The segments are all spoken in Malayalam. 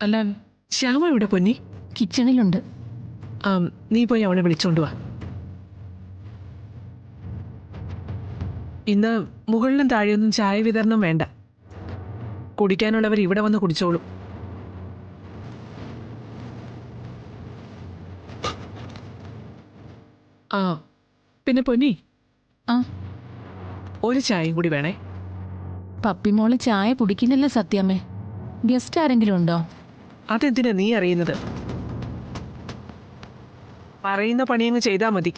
അല്ല, ശ്യാമ ഇവിടെ പൊന്നി? കിച്ചണിലുണ്ട്. നീ പോയി അവളെ വിളിച്ചോണ്ട് വാ. ഇന്ന് മുകളിലും താഴെയൊന്നും ചായ വിതരണം വേണ്ട. കുടിക്കാനുള്ളവർ ഇവിടെ വന്ന് കുടിച്ചോളും. പിന്നെ പൊന്നി, ആ ഒരു ചായയും കൂടി വേണേ. പപ്പിമോള് ചായ കുടിക്കുന്നില്ല സത്യാമ്മേ. ഗസ്റ്റ് ആരെങ്കിലും ഉണ്ടോ? അതെന്തിനാ നീ അറിയുന്നത്? പറയുന്ന പണിയങ്ങ് ചെയ്താൽ മതി.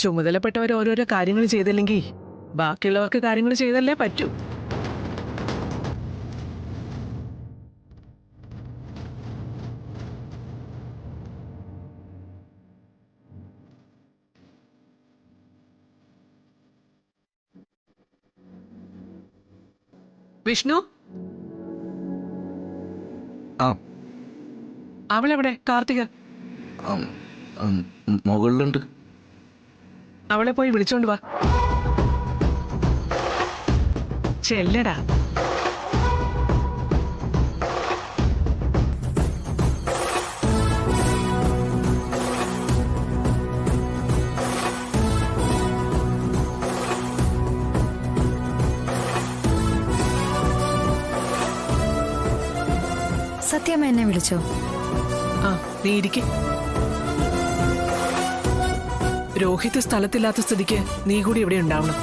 ചുമതലപ്പെട്ടവർ ഓരോരോ കാര്യങ്ങൾ ചെയ്തില്ലെങ്കിൽ ബാക്കിയുള്ളവർക്ക് കാര്യങ്ങൾ ചെയ്തല്ലേ പറ്റൂ. വിഷ്ണു, ആ അവളെവിടെ? കാർത്തിക മുകളിലുണ്ട്. അവളെ പോയി വിളിച്ചോണ്ട് വാ. ചെല്ലടാ. സത്യമ്മ എന്നെ വിളിച്ചോ? നീ ഇരിക്കെ. രോഹിത് സ്ഥലത്തില്ലാത്ത സ്ഥിതിക്ക് നീ കൂടി ഇവിടെ ഉണ്ടാവണം.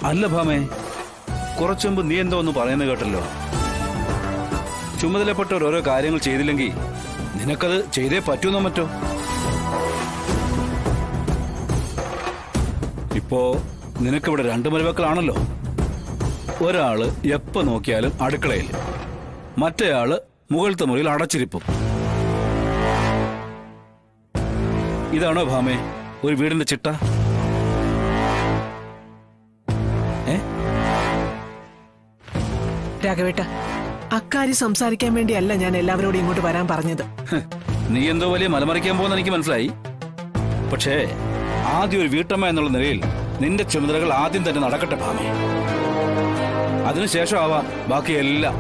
അല്ല ഭാമേ, കുറച്ചു മുമ്പ് നീ എന്തോ ഒന്ന് പറയുന്നത് കേട്ടല്ലോ. ചുമതലപ്പെട്ടവർ ഓരോ കാര്യങ്ങൾ ചെയ്തില്ലെങ്കിൽ നിനക്കത് ചെയ്തേ പറ്റൂന്നോ മറ്റോ? ഇപ്പോ നിനക്കിവിടെ രണ്ടു മരുമക്കളാണല്ലോ. ഒരാള് എപ്പോ നോക്കിയാലും അടുക്കളയിൽ, മറ്റേയാള് മുകളിലത്തെ മുറിയിൽ അടച്ചിരിപ്പും. ഇതാണോ ഭാമേ ഒരു വീടിന്റെ ചിട്ട? രാഘവേട്ട, അക്കാര്യം സംസാരിക്കാൻ വേണ്ടിയല്ല ഞാൻ എല്ലാവരോടും ഇങ്ങോട്ട് വരാൻ പറഞ്ഞത്. നീ എന്തോ വലിയ മലമറിക്കാൻ പോകുന്ന എനിക്ക് മനസ്സിലായി. പക്ഷേ ആദ്യം ഒരു വീട്ടമ്മ എന്നുള്ള നിലയിൽ നിന്റെ ചുമതലകൾ ആദ്യം തന്നെ നടക്കട്ടെ ഭാമേ. അതിനുശേഷം ആവാം ബാക്കിയെല്ലാം.